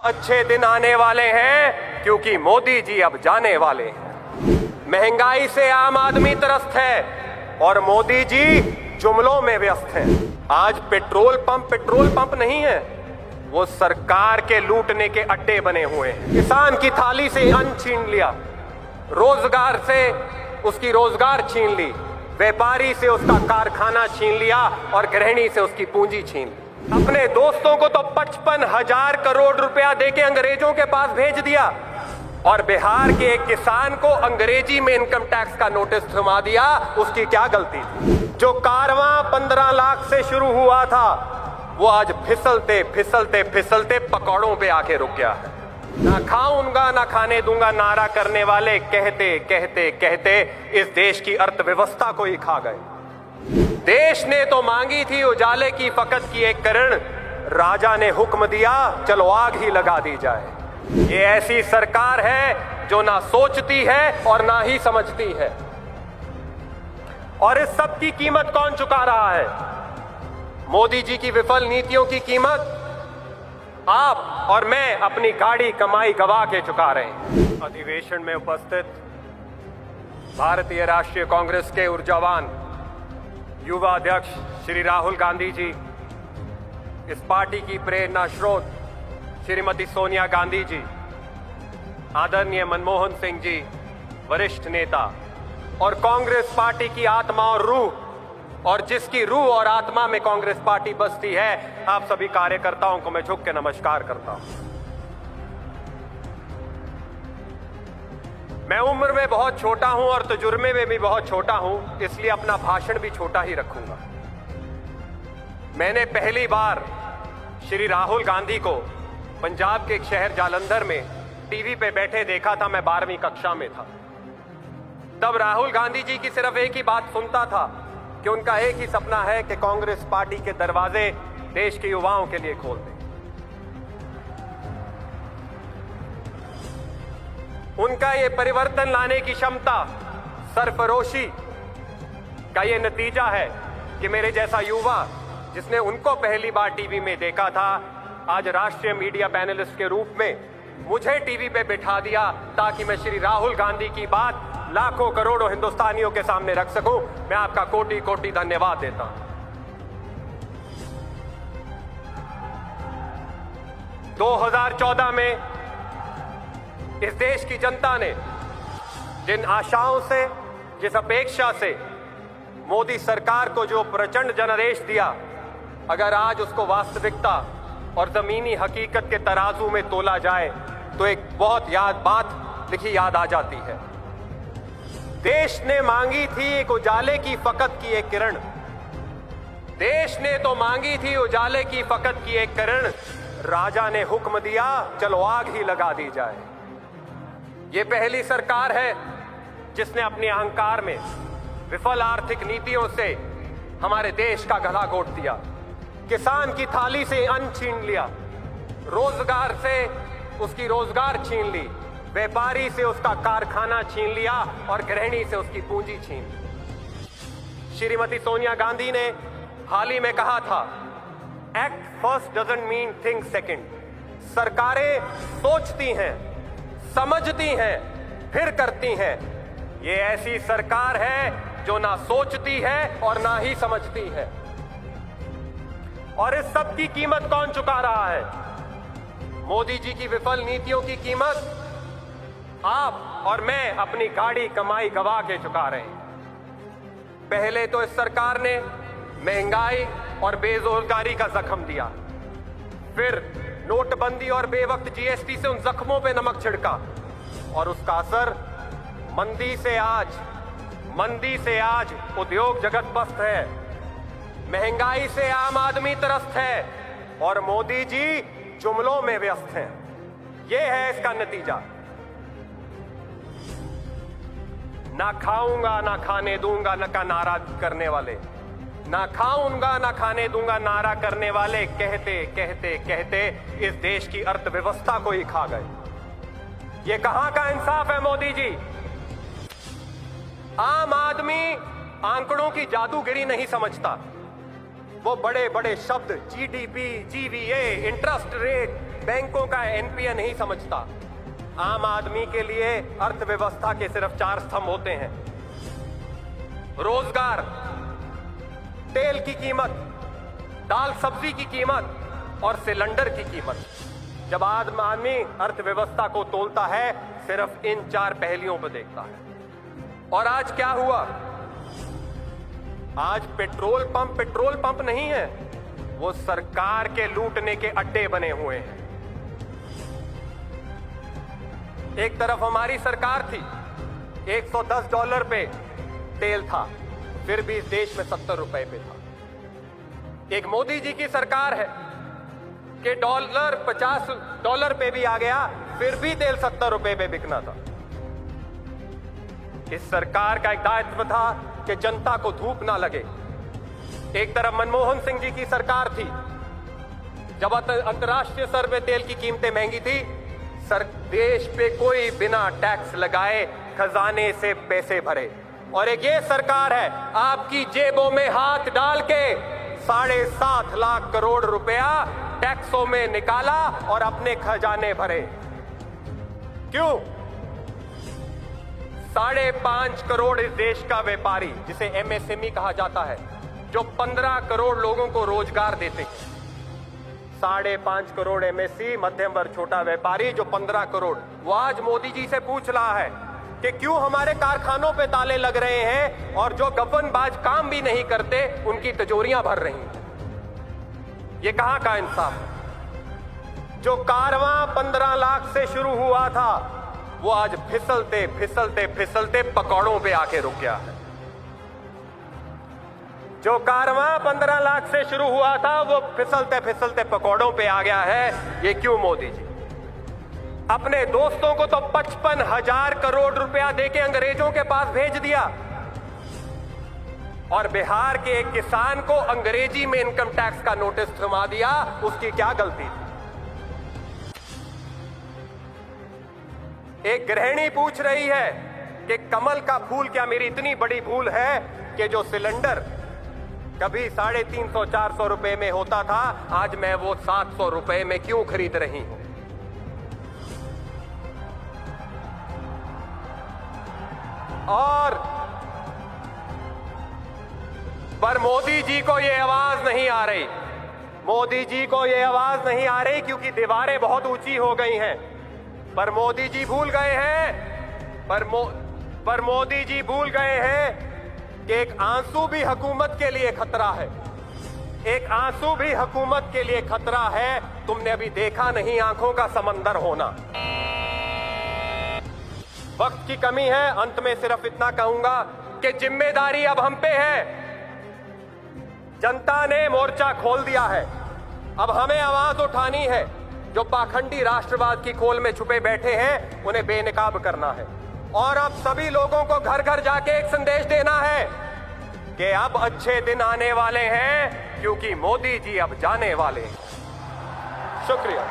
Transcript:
अच्छे दिन आने वाले हैं क्योंकि मोदी जी अब जाने वाले हैं। महंगाई से आम आदमी त्रस्त है और मोदी जी जुमलों में व्यस्त हैं। आज पेट्रोल पंप नहीं है, वो सरकार के लूटने के अड्डे बने हुए हैं। किसान की थाली से अन्न छीन लिया, रोजगार से उसकी रोजगार छीन ली, व्यापारी से उसका कारखाना छीन लिया और गृहिणी से उसकी पूंजी छीन ली। अपने दोस्तों को तो 55,000 करोड़ रुपया देके अंग्रेजों के पास भेज दिया और बिहार के एक किसान को अंग्रेजी में इनकम टैक्स का नोटिस थमा दिया। उसकी क्या गलती थी? जो कारवां 15 लाख से शुरू हुआ था वो आज फिसलते फिसलते फिसलते पकौड़ों पे आके रुक गया है। ना खाऊंगा ना खाने दूंगा नारा करने वाले कहते कहते कहते इस देश की अर्थव्यवस्था को ही खा गए। देश ने तो मांगी थी उजाले की फकत की एक किरण, राजा ने हुक्म दिया चलो आग ही लगा दी जाए। ये ऐसी सरकार है जो ना सोचती है और ना ही समझती है। और इस सब की कीमत कौन चुका रहा है? मोदी जी की विफल नीतियों की कीमत आप और मैं अपनी गाड़ी कमाई गवा के चुका रहे हैं। अधिवेशन में उपस्थित भारतीय राष्ट्रीय कांग्रेस के ऊर्जावान युवा अध्यक्ष श्री राहुल गांधी जी, इस पार्टी की प्रेरणा स्रोत श्रीमती सोनिया गांधी जी, आदरणीय मनमोहन सिंह जी, वरिष्ठ नेता और कांग्रेस पार्टी की आत्मा और रूह, और जिसकी रूह और आत्मा में कांग्रेस पार्टी बसती है, आप सभी कार्यकर्ताओं को मैं झुक के नमस्कार करता हूं। मैं उम्र में बहुत छोटा हूं और तजुर्बे में भी बहुत छोटा हूं, इसलिए अपना भाषण भी छोटा ही रखूंगा। मैंने पहली बार श्री राहुल गांधी को पंजाब के एक शहर जालंधर में टीवी पे बैठे देखा था। मैं 12वीं कक्षा में था। तब राहुल गांधी जी की सिर्फ एक ही बात सुनता था कि उनका एक ही सपना है कि कांग्रेस पार्टी के दरवाजे देश के युवाओं के लिए खोल दें। उनका ये परिवर्तन लाने की क्षमता, सरफरोशी का ये नतीजा है कि मेरे जैसा युवा जिसने उनको पहली बार टीवी में देखा था, आज राष्ट्रीय मीडिया पैनलिस्ट के रूप में मुझे टीवी पे बिठा दिया ताकि मैं श्री राहुल गांधी की बात लाखों करोड़ों हिंदुस्तानियों के सामने रख सकूं। मैं आपका कोटि कोटि धन्यवाद देता हूं। 2014 में इस देश की जनता ने जिन आशाओं से, जिस अपेक्षा से मोदी सरकार को जो प्रचंड जनादेश दिया, अगर आज उसको वास्तविकता और जमीनी हकीकत के तराजू में तोला जाए तो एक बहुत बात लिखी याद आ जाती है। देश ने मांगी थी एक उजाले की फकत की एक किरण। देश ने तो मांगी थी उजाले की फकत की एक किरण, राजा ने हुक्म दिया चलो आग ही लगा दी जाए। ये पहली सरकार है जिसने अपने अहंकार में विफल आर्थिक नीतियों से हमारे देश का गला घोट दिया, किसान की थाली से अन्न छीन लिया, रोजगार से उसकी रोजगार छीन ली, व्यापारी से उसका कारखाना छीन लिया और गृहिणी से उसकी पूंजी छीन ली। श्रीमती सोनिया गांधी ने हाल ही में कहा था, act first doesn't mean think second. सरकारें सोचती हैं, समझती हैं, फिर करती हैं। ये ऐसी सरकार है जो ना सोचती है और ना ही समझती है। और इस सब की कीमत कौन चुका रहा है? मोदी जी की विफल नीतियों की कीमत आप और मैं अपनी गाड़ी कमाई गवा के चुका रहे हैं। पहले तो इस सरकार ने महंगाई और बेरोजगारी का जख्म दिया, फिर नोटबंदी और बेवक्त जीएसटी से उन जख्मों पे नमक छिड़का और उसका असर मंदी से आज उद्योग जगत पस्त है, महंगाई से आम आदमी त्रस्त है और मोदी जी जुमलों में व्यस्त हैं। यह है इसका नतीजा। ना खाऊंगा ना खाने दूंगा का नारा करने वाले, ना खाऊंगा ना खाने दूंगा नारा करने वाले कहते कहते कहते इस देश की अर्थव्यवस्था को ही खा गए। ये कहां का इंसाफ है मोदी जी? आम आदमी आंकड़ों की जादूगिरी नहीं समझता। वो बड़े बड़े शब्द जीडीपी, जीवीए, इंटरेस्ट रेट, बैंकों का एनपीए नहीं समझता। आम आदमी के लिए अर्थव्यवस्था के सिर्फ 4 स्तंभ होते हैं: रोजगार, तेल की कीमत, दाल सब्जी की कीमत और सिलेंडर की कीमत। जब आदमी अर्थव्यवस्था को तोलता है सिर्फ इन 4 पहलियों पर देखता है। और आज क्या हुआ? आज पेट्रोल पंप नहीं है, वो सरकार के लूटने के अड्डे बने हुए हैं। एक तरफ हमारी सरकार थी, $110 पे तेल था, फिर भी इस देश में 70 रुपए पे था। एक मोदी जी की सरकार है कि डॉलर $50 पे भी आ गया, फिर भी तेल 70 रुपए पे बिकना था। इस सरकार का एक दायित्व था कि जनता को धूप ना लगे। एक तरफ मनमोहन सिंह जी की सरकार थी, जब अंतर्राष्ट्रीय स्तर पे तेल की कीमतें महंगी थी, देश पे कोई बिना टैक्स लगाए खजाने से पैसे भरे। और एक ये सरकार है, आपकी जेबों में हाथ डाल के 7.5 लाख करोड़ रुपया टैक्सों में निकाला और अपने खजाने भरे। क्यों? 5.5 करोड़ इस देश का व्यापारी, जिसे एमएसएमई कहा जाता है, जो 15 करोड़ लोगों को रोजगार देते हैं। 5.5 करोड़ एमएससी, मध्यम वर्ग छोटा व्यापारी, जो 15 करोड़, वो आज मोदी जी से पूछ रहा है कि क्यों हमारे कारखानों पे ताले लग रहे हैं और जो गबनबाज काम भी नहीं करते उनकी तिजोरियां भर रही हैं। ये कहां का इंसाफ? जो कारवां 15 लाख से शुरू हुआ था, वो आज फिसलते फिसलते फिसलते पकौड़ों पे आके रुक गया है। जो कारवां 15 लाख से शुरू हुआ था, वो फिसलते फिसलते पकौड़ों पे आ गया है। ये क्यों? मोदी जी अपने दोस्तों को तो 55,000 करोड़ रुपया देके अंग्रेजों के पास भेज दिया, और बिहार के एक किसान को अंग्रेजी में इनकम टैक्स का नोटिस थमा दिया। उसकी क्या गलती थी? एक गृहिणी पूछ रही है कि कमल का फूल क्या मेरी इतनी बड़ी भूल है कि जो सिलेंडर कभी 350-400 रुपए में होता था, आज मैं वो 700 रुपए में क्यों खरीद रही हूं? और पर मोदी जी को ये आवाज नहीं आ रही। मोदी जी को ये आवाज नहीं आ रही क्योंकि दीवारें बहुत ऊंची हो गई हैं। पर मोदी जी भूल गए हैं, पर मोदी जी भूल गए हैं कि एक आंसू भी हुकूमत के लिए खतरा है। एक आंसू भी हुकूमत के लिए खतरा है। तुमने अभी देखा नहीं आंखों का समंदर होना। वक्त की कमी है, अंत में सिर्फ इतना कहूंगा कि जिम्मेदारी अब हम पे है। जनता ने मोर्चा खोल दिया है, अब हमें आवाज उठानी है। जो पाखंडी राष्ट्रवाद की खोल में छुपे बैठे हैं, उन्हें बेनकाब करना है। और अब सभी लोगों को घर घर जाके एक संदेश देना है कि अब अच्छे दिन आने वाले हैं, क्योंकि मोदी जी अब जाने वाले हैं। शुक्रिया।